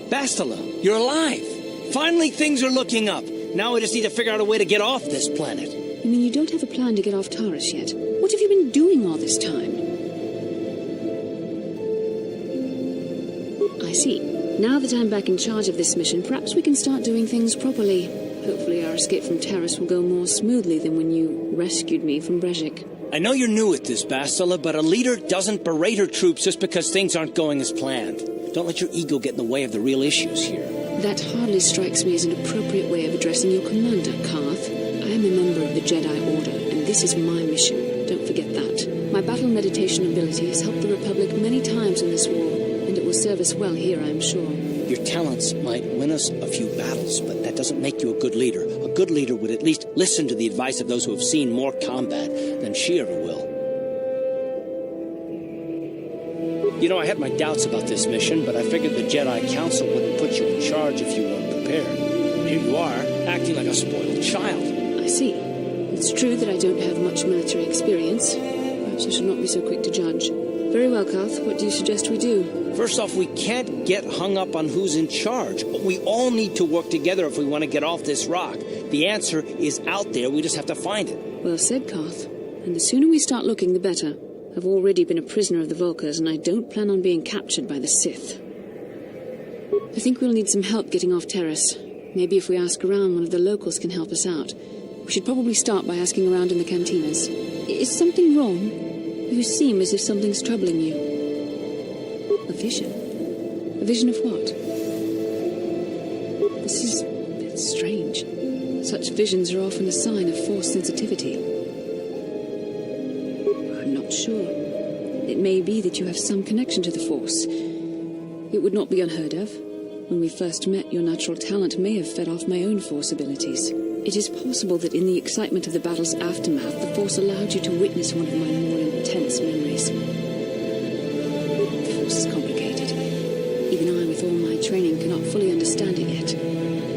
Bastila, you're alive! Finally, things are looking up. Now we just need to figure out a way to get off this planet. You mean you don't have a plan to get off Taurus yet? What have you been doing all this time? I see. Now that I'm back in charge of this mission, perhaps we can start doing things properly. Hopefully our escape from Taurus will go more smoothly than when you rescued me from Brezhik. I know you're new at this, Bastila, but a leader doesn't berate her troops just because things aren't going as planned. Don't let your ego get in the way of the real issues here. That hardly strikes me as an appropriate way of addressing your commander, Karth. I am a member of the Jedi Order, and this is my mission. Don't forget that. My battle meditation ability has helped the Republic many times in this war, and it will serve us well here, I am sure. Your talents might win us a few battles, but that doesn't make you a good leader. A good leader would at least listen to the advice of those who have seen more combat than she ever will. You know, I had my doubts about this mission, but I figured the Jedi Council wouldn't put you in charge if you weren't prepared. Here you are, acting like a spoiled child. I see. It's true that I don't have much military experience. Perhaps I should not be so quick to judge. Very well, Karth. What do you suggest we do? First off, we can't get hung up on who's in charge, but we all need to work together if we want to get off this rock. The answer is out there, we just have to find it. Well said, Karth. And the sooner we start looking, the better. I've already been a prisoner of the Vulkars, and I don't plan on being captured by the Sith. I think we'll need some help getting off Taurus. Maybe if we ask around, one of the locals can help us out. We should probably start by asking around in the cantinas. Is something wrong? You seem as if something's troubling you. A vision? A vision of what? This is a bit strange. Such visions are often a sign of force sensitivity. I'm not sure. It may be that you have some connection to the Force. It would not be unheard of. When we first met, your natural talent may have fed off my own Force abilities. It is possible that in the excitement of the battle's aftermath, the Force allowed you to witness one of my more intense memories. The Force is complicated. Even I, with all my training, cannot fully understand it yet.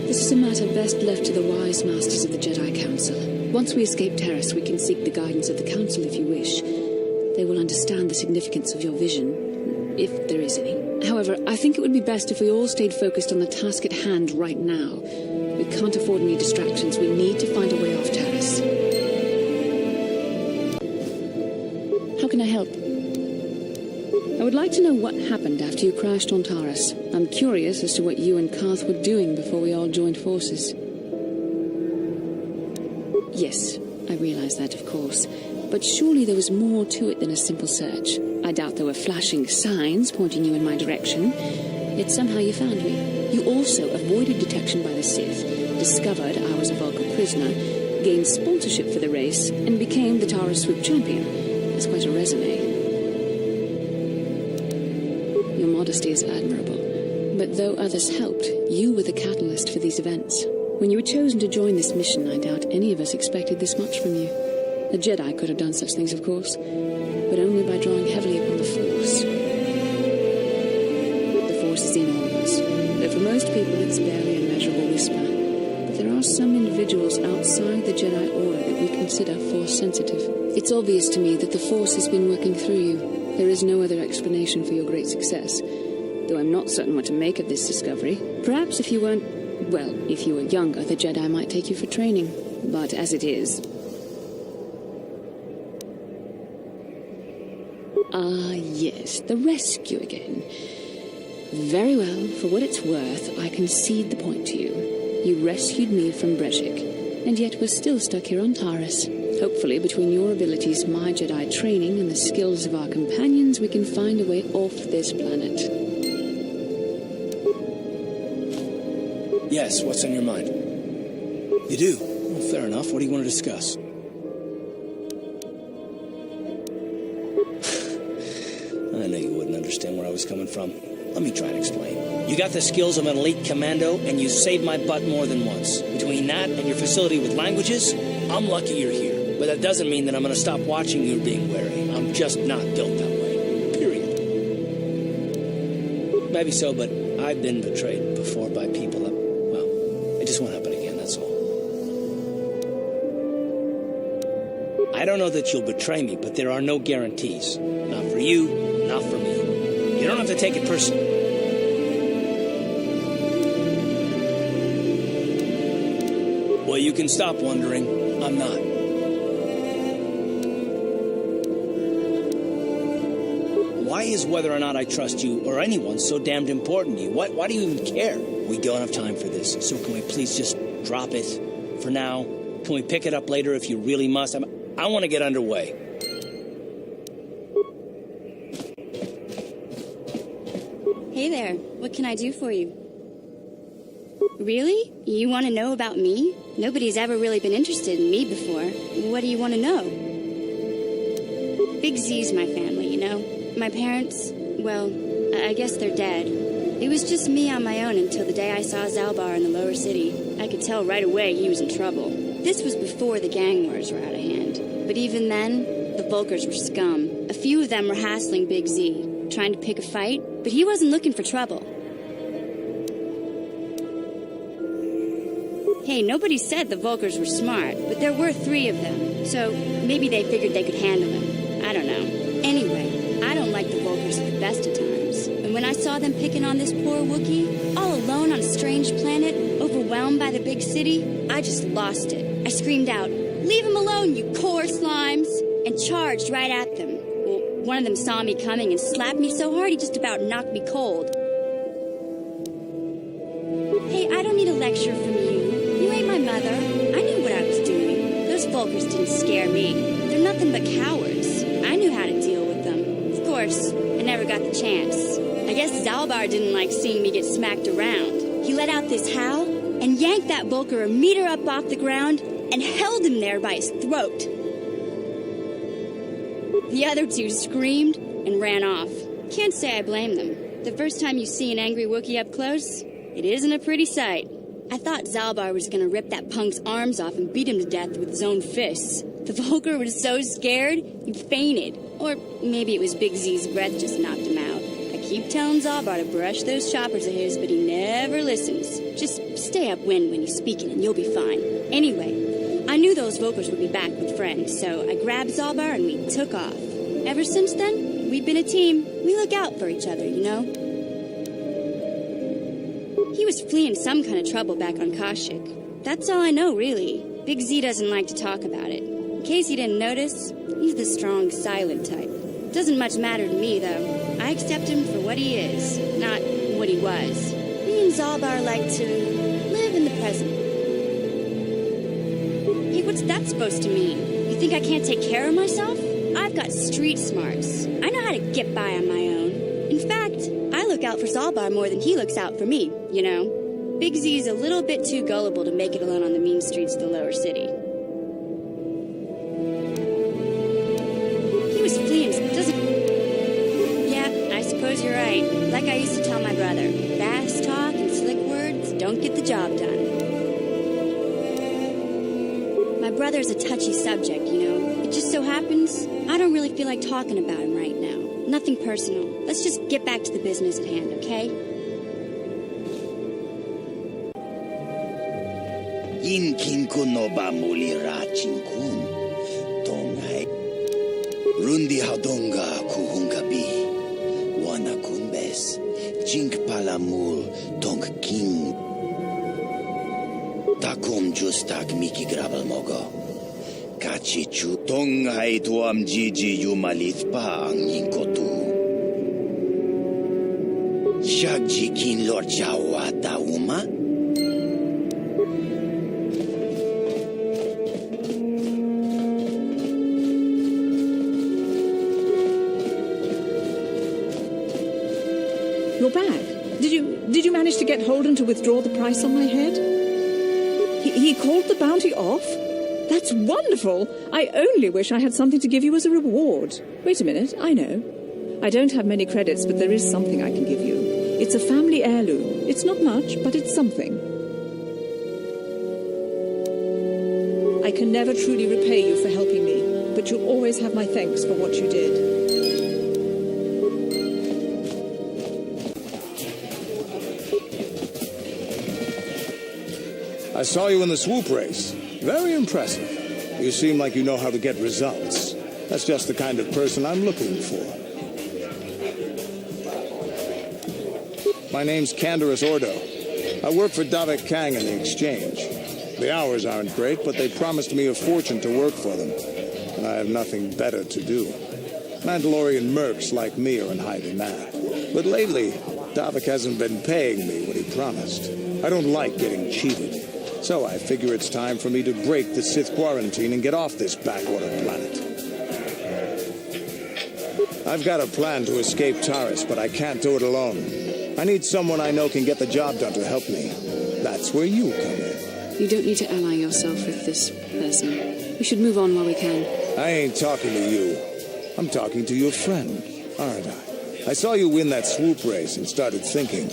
This is a matter best left to the wise masters of the Jedi Council. Once we escape Taurus, we can seek the guidance of the Council if you wish. They will understand the significance of your vision, if there is any. However, I think it would be best if we all stayed focused on the task at hand right now. We can't afford any distractions. We need to find a way off Taurus. How can I help? I would like to know what happened after you crashed on Taurus. I'm curious as to what you and Karth were doing before we all joined forces. Yes, I realize that, of course. But surely there was more to it than a simple search. I doubt there were flashing signs pointing you in my direction. Yet somehow you found me. You also avoided detection by the Sith, discovered I was a Vulcan prisoner, gained sponsorship for the race, and became the Taurus Swoop champion. That's quite a resume. Your modesty is admirable. But though others helped, you were the catalyst for these events. When you were chosen to join this mission, I doubt any of us expected this much from you. A Jedi could have done such things, of course, but only by drawing heavily upon the Force. The Force is in all of us, though for most people it's barely a measurable whisper. But there are some individuals outside the Jedi Order that we consider Force-sensitive. It's obvious to me that the Force has been working through you. There is no other explanation for your great success, though I'm not certain what to make of this discovery. Perhaps if you weren't... well, if you were younger, the Jedi might take you for training. But as it is... Ah, yes, the rescue again. Very well, for what it's worth, I concede the point to you. You rescued me from Brezhik, and yet we're still stuck here on Taurus. Hopefully, between your abilities, my Jedi training, and the skills of our companions, we can find a way off this planet. Yes, what's on your mind? You do? Well, fair enough. What do you want to discuss? I knew you wouldn't understand where I was coming from. Let me try and explain. You got the skills of an elite commando, and you saved my butt more than once. Between that and your facility with languages, I'm lucky you're here. But that doesn't mean that I'm going to stop watching you being wary. I'm just not built that way. Period. Maybe so, but I've been betrayed before by people that, well, it just won't happen again, that's all. I don't know that you'll betray me, but there are no guarantees. Not for you, not for me. You don't have to take it personally. But you can stop wondering. I'm not. Why is whether or not I trust you or anyone so damned important to you? Why do you even care? We don't have time for this, so can we please just drop it for now? Can we pick it up later if you really must? I want to get underway. Hey there, what can I do for you? Really? You want to know about me? Nobody's ever really been interested in me before. What do you want to know? Big Z's my family, you know? My parents, well, I guess they're dead. It was just me on my own until the day I saw Zalbar in the lower city. I could tell right away he was in trouble. This was before the gang wars were out of hand. But even then, the Vulkars were scum. A few of them were hassling Big Z, trying to pick a fight, but he wasn't looking for trouble. Hey, nobody said the Vulkars were smart, but there were 3 of them, so maybe they figured they could handle him. I don't know. Anyway, I don't like the Vulkars at the best of times. And when I saw them picking on this poor Wookiee, all alone on a strange planet, overwhelmed by the big city, I just lost it. I screamed out, "Leave him alone, you core slimes!" and charged right at them. Well, one of them saw me coming and slapped me so hard he just about knocked me cold. Hey, I don't need a lecture from you. You ain't my mother. I knew what I was doing. Those Vulkars didn't scare me. They're nothing but cowards. I knew how to deal with them. Of course, I never got the chance. I guess Zalbar didn't like seeing me get smacked around. He let out this howl and yanked that Vulkar a meter up off the ground and held him there by his throat. The other 2 screamed and ran off. Can't say I blame them. The first time you see an angry Wookiee up close, it isn't a pretty sight. I thought Zalbar was going to rip that punk's arms off and beat him to death with his own fists. The Vulkar was so scared, he fainted. Or maybe it was Big Z's breath just knocked him out. I keep telling Zalbar to brush those choppers of his, but he never listens. Just stay upwind when he's speaking and you'll be fine. Anyway, I knew those Vulkars would be back with friends, so I grabbed Zalbar and we took off. Ever since then, we've been a team. We look out for each other, you know? He was fleeing some kind of trouble back on Kashyyyk. That's all I know, really. Big Z doesn't like to talk about it. In case you didn't notice, he's the strong, silent type. Doesn't much matter to me, though. I accept him for what he is, not what he was. Me and Zalbar like to live in the present. Hey, what's that supposed to mean? You think I can't take care of myself? I've got street smarts. I know how to get by on my own. In fact, I look out for Zalbar more than he looks out for me, you know? Big Z's a little bit too gullible to make it alone on the mean streets of the lower city. He was fleeing, doesn't... Yeah, I suppose you're right. Like I used to tell my brother, fast talk and slick words don't get the job done. My brother's a touchy subject, you know? It just so happens I don't really feel like talking about him right now. Nothing personal. Let's just get back to the business at hand, okay? Inkin kuno ba muli rachin kun tongai rundi hadonga kuhungabi wana kunbes jink palamul tong king takom justak miki grabal mogo kachichu tongai tuam jiji yumalith pa ang yinkotu shagji kin lord jawa dauma. Your bag. Did you manage to get Holden to withdraw the price on my head? He called the bounty off? That's wonderful! I only wish I had something to give you as a reward. Wait a minute, I know. I don't have many credits, but there is something I can give you. It's a family heirloom. It's not much, but it's something. I can never truly repay you for helping me, but you'll always have my thanks for what you did. I saw you in the swoop race. Very impressive. You seem like you know how to get results. That's just the kind of person I'm looking for. My name's Canderous Ordo. I work for Davik Kang in the Exchange. The hours aren't great, but they promised me a fortune to work for them. And I have nothing better to do. Mandalorian mercs like me are in high demand. But lately, Davik hasn't been paying me what he promised. I don't like getting cheated. So I figure it's time for me to break the Sith quarantine and get off this backwater planet. I've got a plan to escape Taris, but I can't do it alone. I need someone I know can get the job done to help me. That's where you come in. You don't need to ally yourself with this person. We should move on while we can. I ain't talking to you. I'm talking to your friend, aren't I? I saw you win that swoop race and started thinking,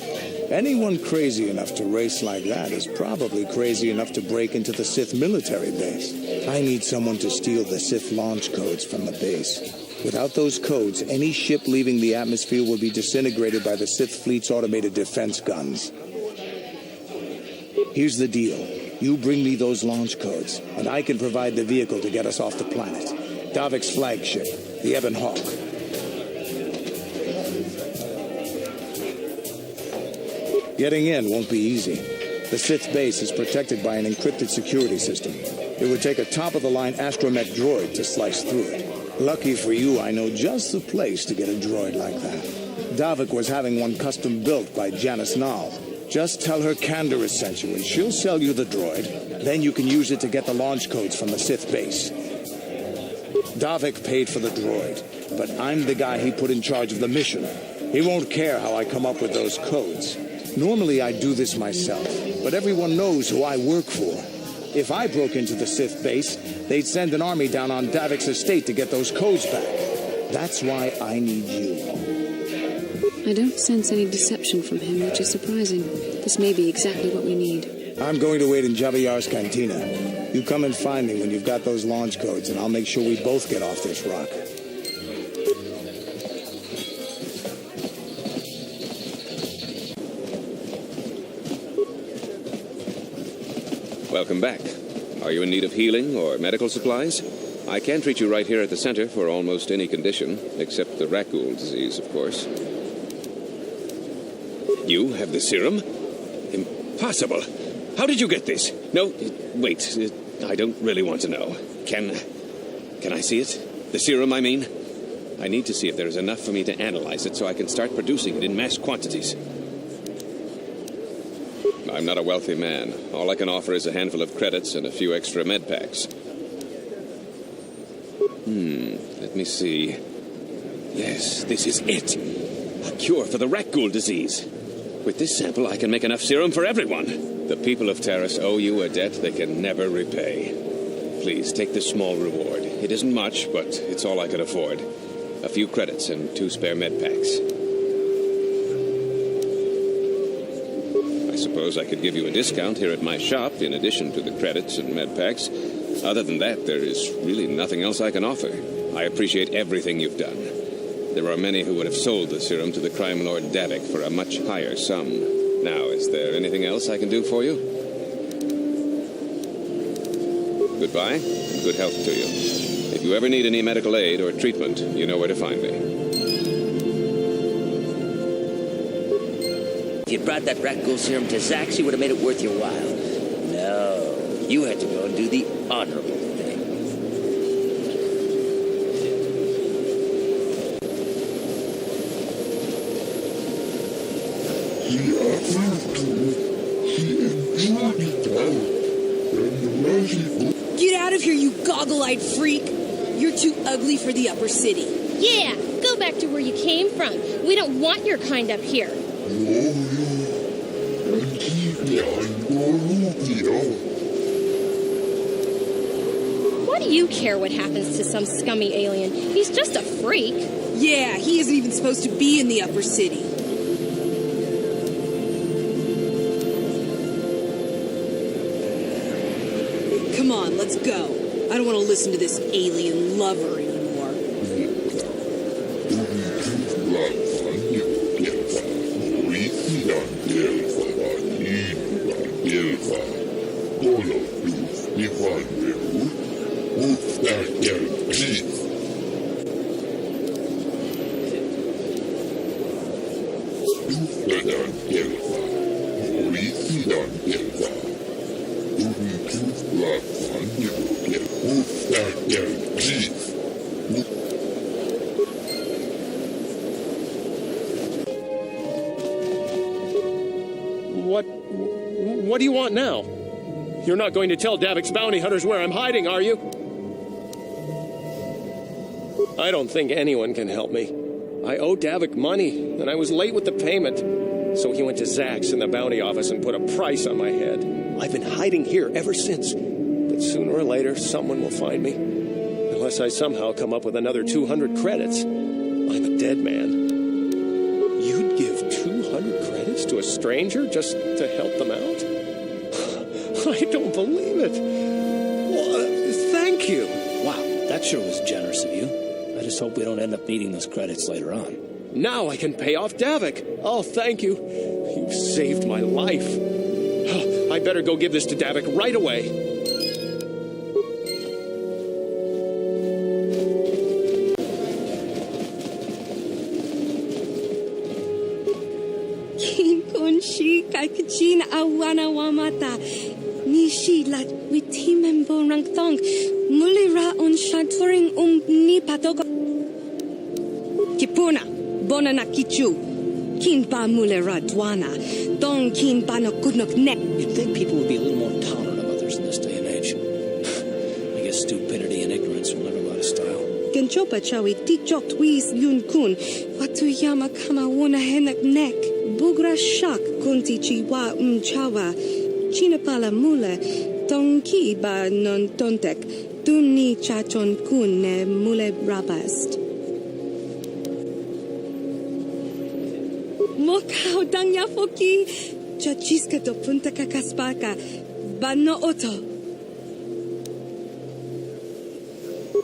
anyone crazy enough to race like that is probably crazy enough to break into the Sith military base. I need someone to steal the Sith launch codes from the base. Without those codes, any ship leaving the atmosphere will be disintegrated by the Sith fleet's automated defense guns. Here's the deal. You bring me those launch codes, and I can provide the vehicle to get us off the planet. Davik's flagship, the Ebon Hawk. Getting in won't be easy. The Sith base is protected by an encrypted security system. It would take a top-of-the-line astromech droid to slice through it. Lucky for you, I know just the place to get a droid like that. Davik was having one custom built by Janice Nall. Just tell her Kandor sent you, and she'll sell you the droid. Then you can use it to get the launch codes from the Sith base. Davik paid for the droid, but I'm the guy he put in charge of the mission. He won't care how I come up with those codes. Normally I do this myself, but everyone knows who I work for. If I broke into the Sith base, they'd send an army down on Davik's estate to get those codes back. That's why I need you. I don't sense any deception from him, which is surprising. This may be exactly what we need. I'm going to wait in Javiar's cantina. You come and find me when you've got those launch codes, and I'll make sure we both get off this rock. Welcome back. Are you in need of healing or medical supplies? I can treat you right here at the center for almost any condition, except the Rakghoul disease, of course. You have the serum? Impossible. How did you get this? No, wait. I don't really want to know. Can I see it? The serum, I mean? I need to see if there is enough for me to analyze it so I can start producing it in mass quantities. I'm not a wealthy man. All I can offer is a handful of credits and a few extra med packs. Let me see. Yes, this is it. A cure for the Rakghoul disease. With this sample, I can make enough serum for everyone. The people of Taris owe you a debt they can never repay. Please, take this small reward. It isn't much, but it's all I could afford. A few credits and 2 spare med packs. I suppose I could give you a discount here at my shop, in addition to the credits and med packs. Other than that, there is really nothing else I can offer. I appreciate everything you've done. There are many who would have sold the serum to the crime lord Davik for a much higher sum. Now, is there anything else I can do for you? Goodbye, and good health to you. If you ever need any medical aid or treatment, you know where to find me. If you brought that Rakghoul serum to Zax, you would have made it worth your while. No, you had to go and do the honorable thing. Get out of here, you goggle-eyed freak! You're too ugly for the upper city. Yeah, go back to where you came from. We don't want your kind up here. Why do you care what happens to some scummy alien? He's just a freak. Yeah, he isn't even supposed to be in the upper city. Come on, let's go. I don't want to listen to this alien lover anymore. What do you want now? You're not going to tell Davik's bounty hunters where I'm hiding, are you? I don't think anyone can help me. I owe Davik money, and I was late with the payment. So he went to Zach's in the bounty office and put a price on my head. I've been hiding here ever since. But sooner or later, someone will find me. Unless I somehow come up with another 200 credits. I'm a dead man. You'd give 200 credits to a stranger just to help them out? I don't believe it. Well, thank you. Wow, that sure was generous of you. I just hope we don't end up needing those credits later on. Now I can pay off Davik. Oh, thank you. You've saved my life. Oh, I better go give this to Davik right away. Shi kakachin awana wamata nishi lat witimem borang thong mulira on shaturing ni patogo kipuna bonana kichu kinpa mulira dwana dong kinpa no kudnok nek. You'd think people would be a little more tolerant of others in this day and age. I guess stupidity and ignorance will never go out of style. Genchopa chawi tikjok twis yun kun watuyama kama wona henak nek. Bugra shak kunti chiwa chawa chinapala mule tonki ba non tontek tuni chachon kun ne mule rabast. Mokau dangya foki chachiska to punta kakaspaka bano oto.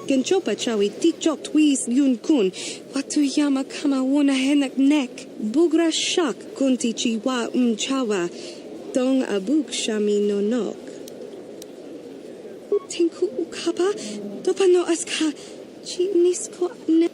Genchopa chawi tikjok twis yun kun watuyama kama wona henak nek. Bugra shak kunti chiwa chawa dong abuk shami no nok. Tinku ukapa dopano aska chinisko ne.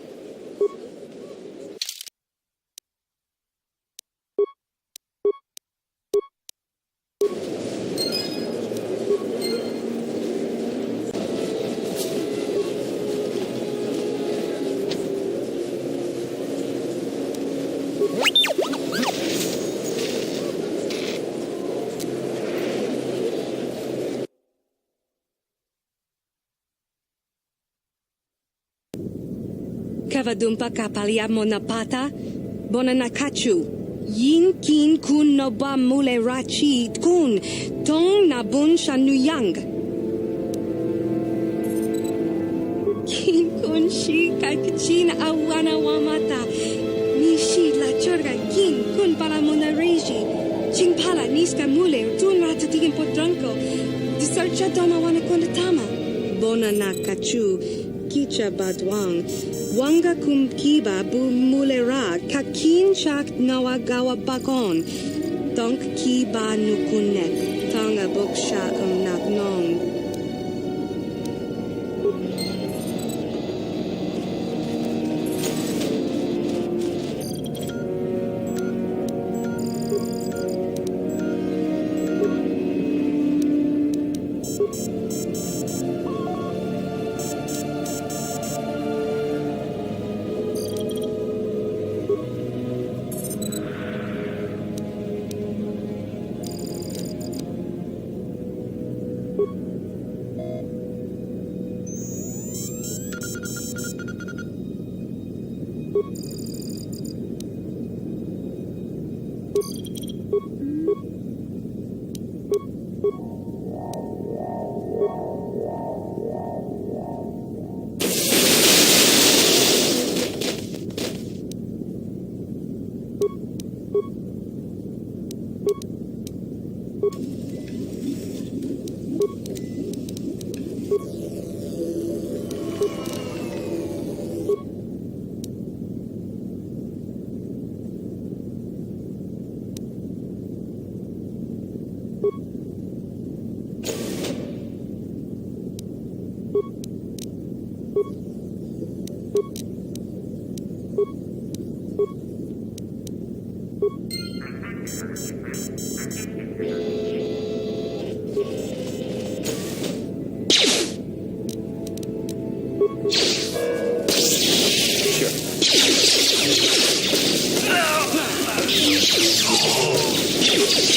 Kavadumpa kapalia monapata bonanakachu yin kin kun no ba mule rachi kun tong nabun shanuyang kin kun shi kakichin awana wamata nishi la chorga kin kun para monareji chingpala niska mule tun ratatikin podranko disarcha doma wana kondatama bonanakachu kicha badwang wanga kumkiba bu mulera kakin chak nawagawa bakon donk kiba nukunek tanga boksha naknong.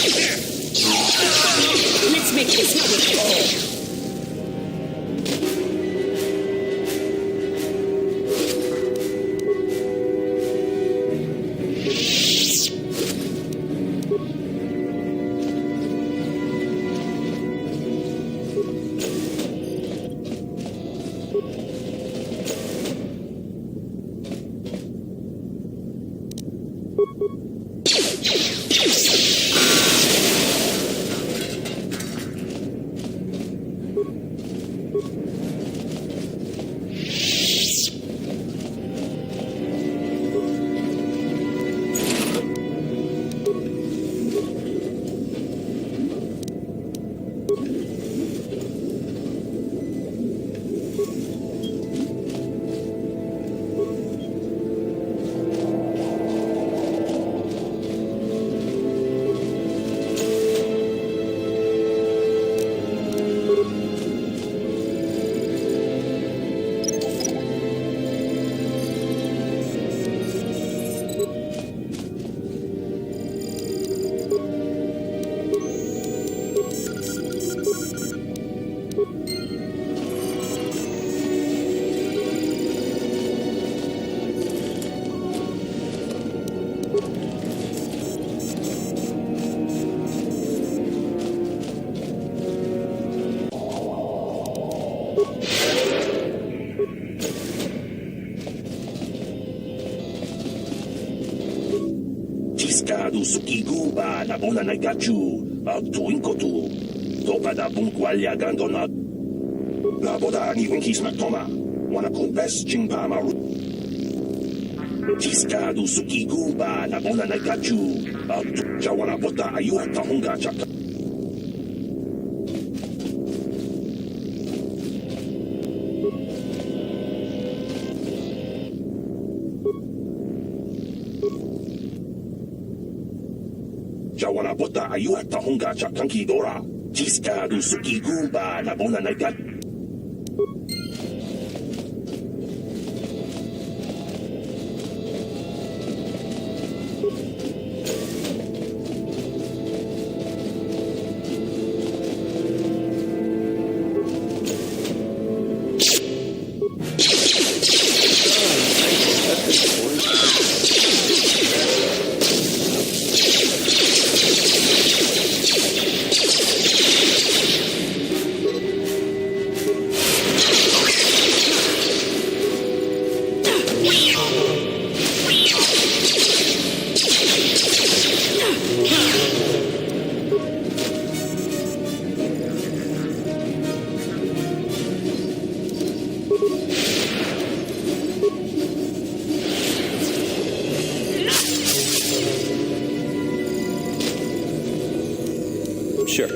Let's make this quick. Tiskadu sukiguba na bona na gachu tuinkotu topa da bunkwalya gandona la boda ni winkis matoma wana kumbes jingpa maru Tiskadu sukiguba na bona na gachu jawana bota ayuha tahunga chaka Jawana bota ayuha tahunga chakanki dora. Tiskadu sukiguba na bona na gat. Sure.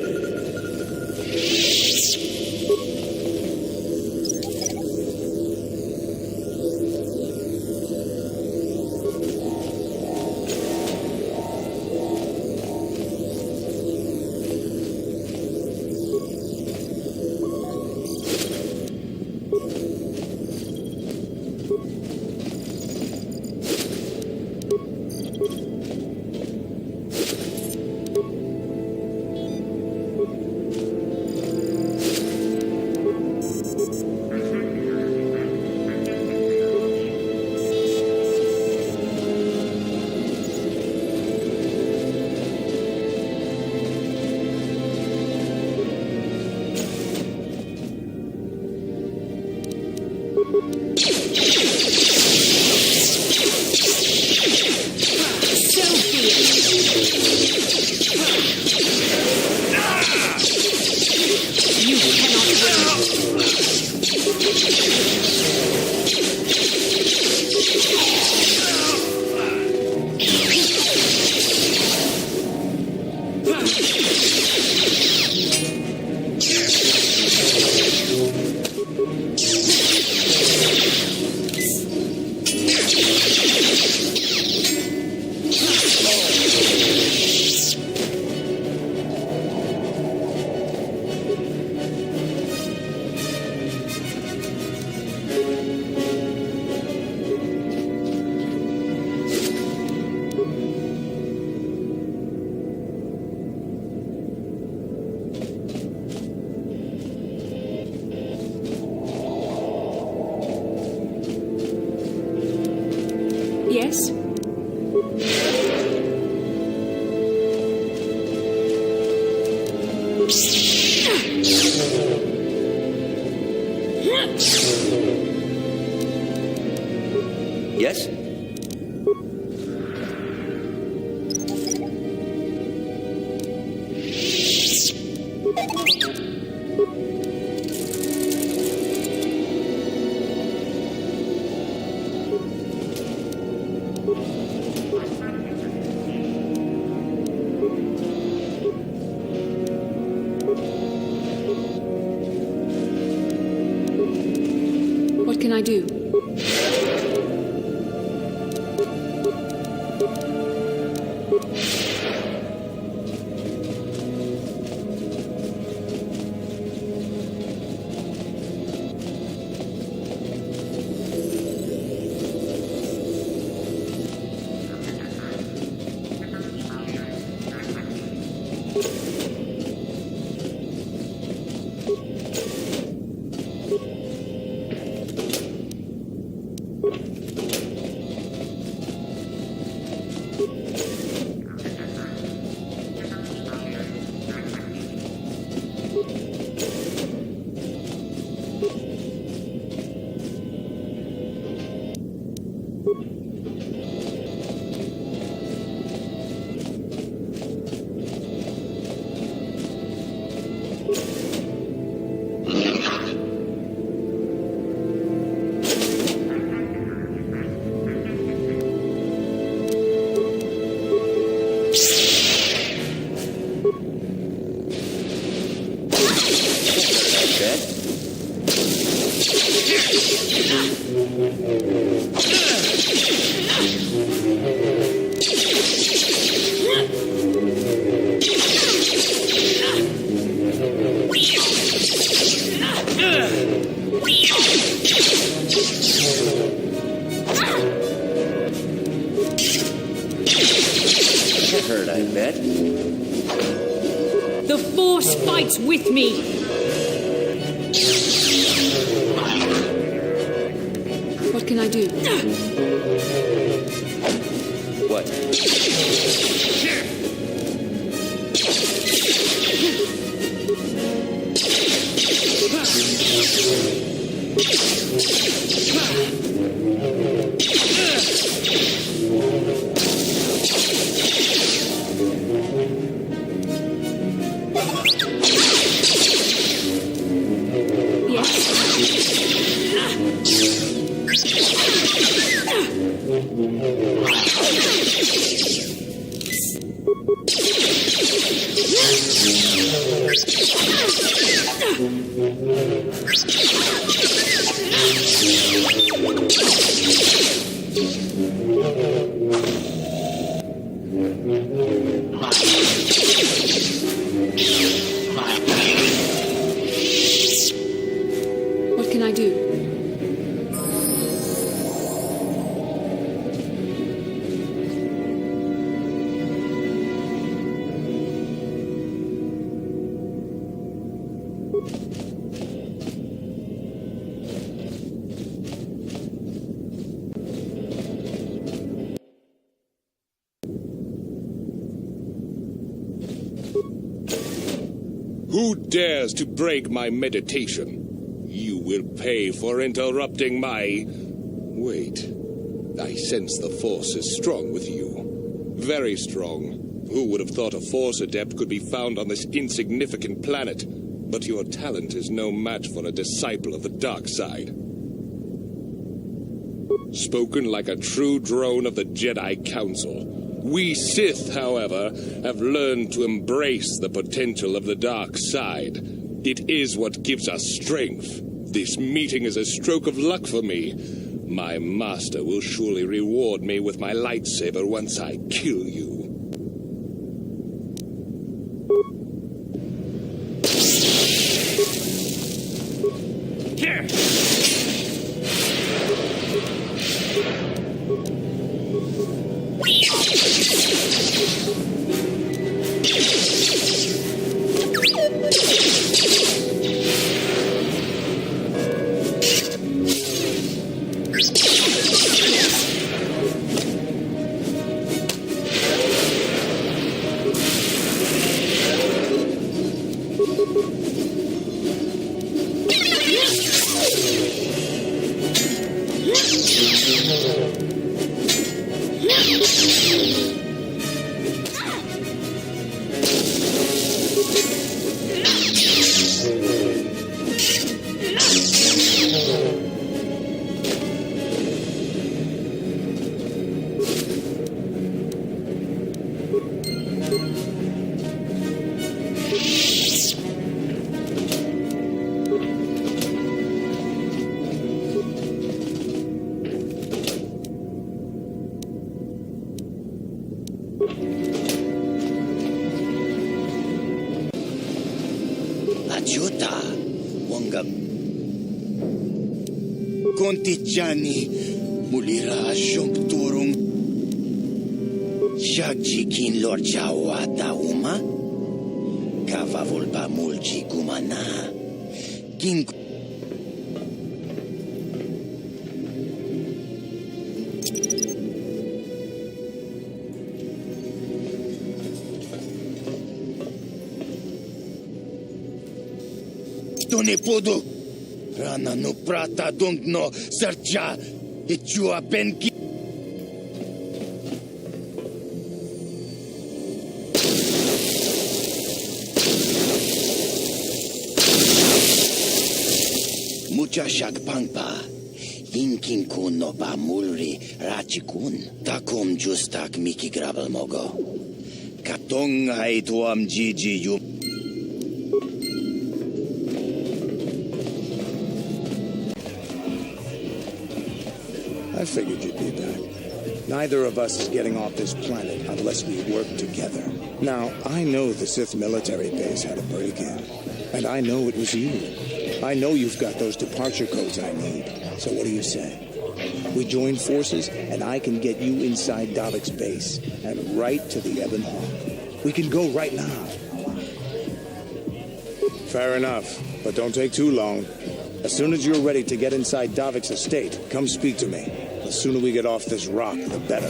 Yes? What can I do? Hurt, I bet. The Force fights with me! What can I do? What? What can I do? Who dares to break my meditation? You will pay for interrupting my... Wait. I sense the Force is strong with you. Very strong. Who would have thought a Force adept could be found on this insignificant planet? But your talent is no match for a disciple of the dark side. Spoken like a true drone of the Jedi Council. We Sith, however, have learned to embrace the potential of the dark side. It is what gives us strength. This meeting is a stroke of luck for me. My master will surely reward me with my lightsaber once I kill you. Juta, Wanga Contigiani, Mulira Juncturum, Shagjikin Lorchawa Uma, Kavavulba Mulji Gumana, King. Ne puedo. Rana no prata dung no serja. Ichua benki. Mucha shakpangpa. Inkin kun no ba mulri rachikun. Takum justak miki grabel mogo. Katong hai tuam jiji yum. I figured you'd be back. Neither of us is getting off this planet unless we work together. Now, I know the Sith military base had a break-in, and I know it was you. I know you've got those departure codes I need. So what do you say? We join forces, and I can get you inside Davik's base, and right to the Ebon Hawk. We can go right now. Fair enough, but don't take too long. As soon as you're ready to get inside Davik's estate, come speak to me. The sooner we get off this rock, the better.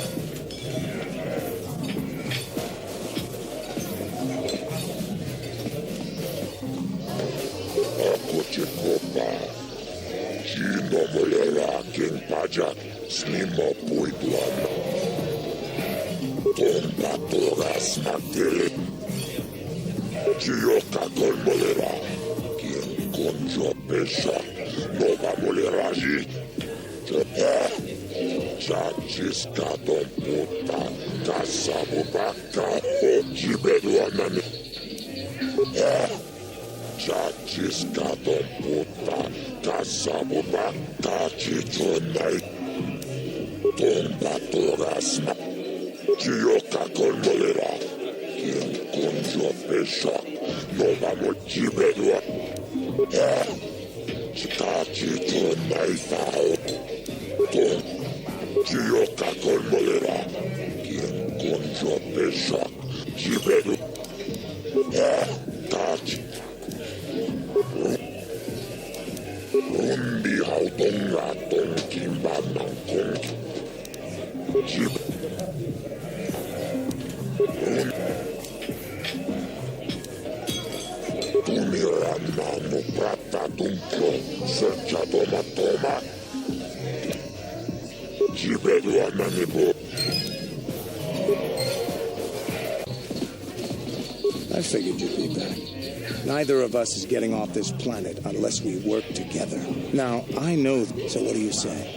I figured you'd be back. Neither of us is getting off this planet unless we work together. Now, I know, so what do you say?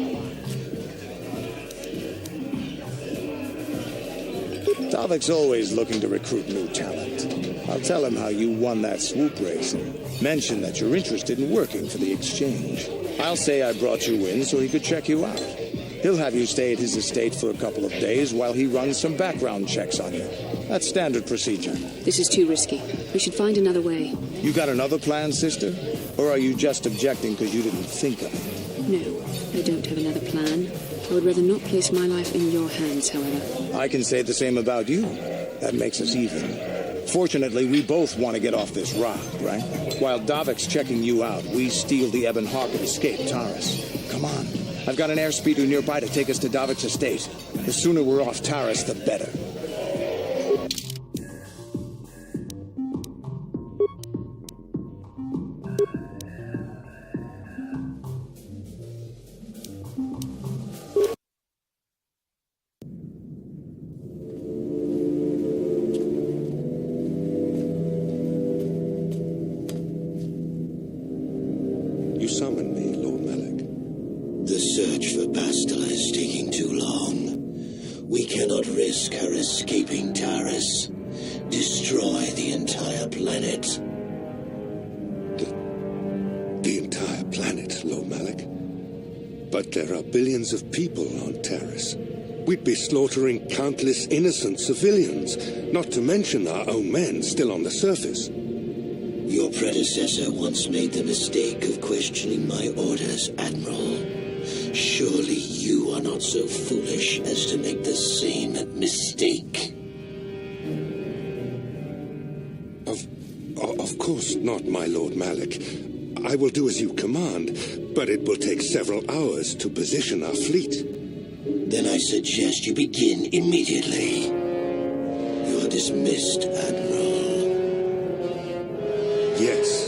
Davik's always looking to recruit new talent. I'll tell him how you won that swoop race and mention that you're interested in working for the exchange. I'll say I brought you in so he could check you out. He'll have you stay at his estate for a couple of days while he runs some background checks on you. That's standard procedure. This is too risky. We should find another way. You got another plan, sister? Or are you just objecting because you didn't think of it? No, I don't have another plan. I would rather not place my life in your hands, however. I can say the same about you. That makes us even. Fortunately, we both want to get off this rock, right? While Davik's checking you out, we steal the Ebon Hawk and escape Taris. Come on. I've got an airspeeder nearby to take us to Davik's estate. The sooner we're off Taris, the better. You summoned me, Lord Malak. The search for Bastila is taking too long. We cannot risk her escaping Taris. Destroy the entire planet. The entire planet, Lord Malak. But there are billions of people on Taris. We'd be slaughtering countless innocent civilians, not to mention our own men still on the surface. Your predecessor once made the mistake of questioning my orders, Admiral. Surely you are not so foolish as to make the same mistake. Of course not, my Lord Malik. I will do as you command, but it will take several hours to position our fleet. Then I suggest you begin immediately. You are dismissed, Admiral. Yes.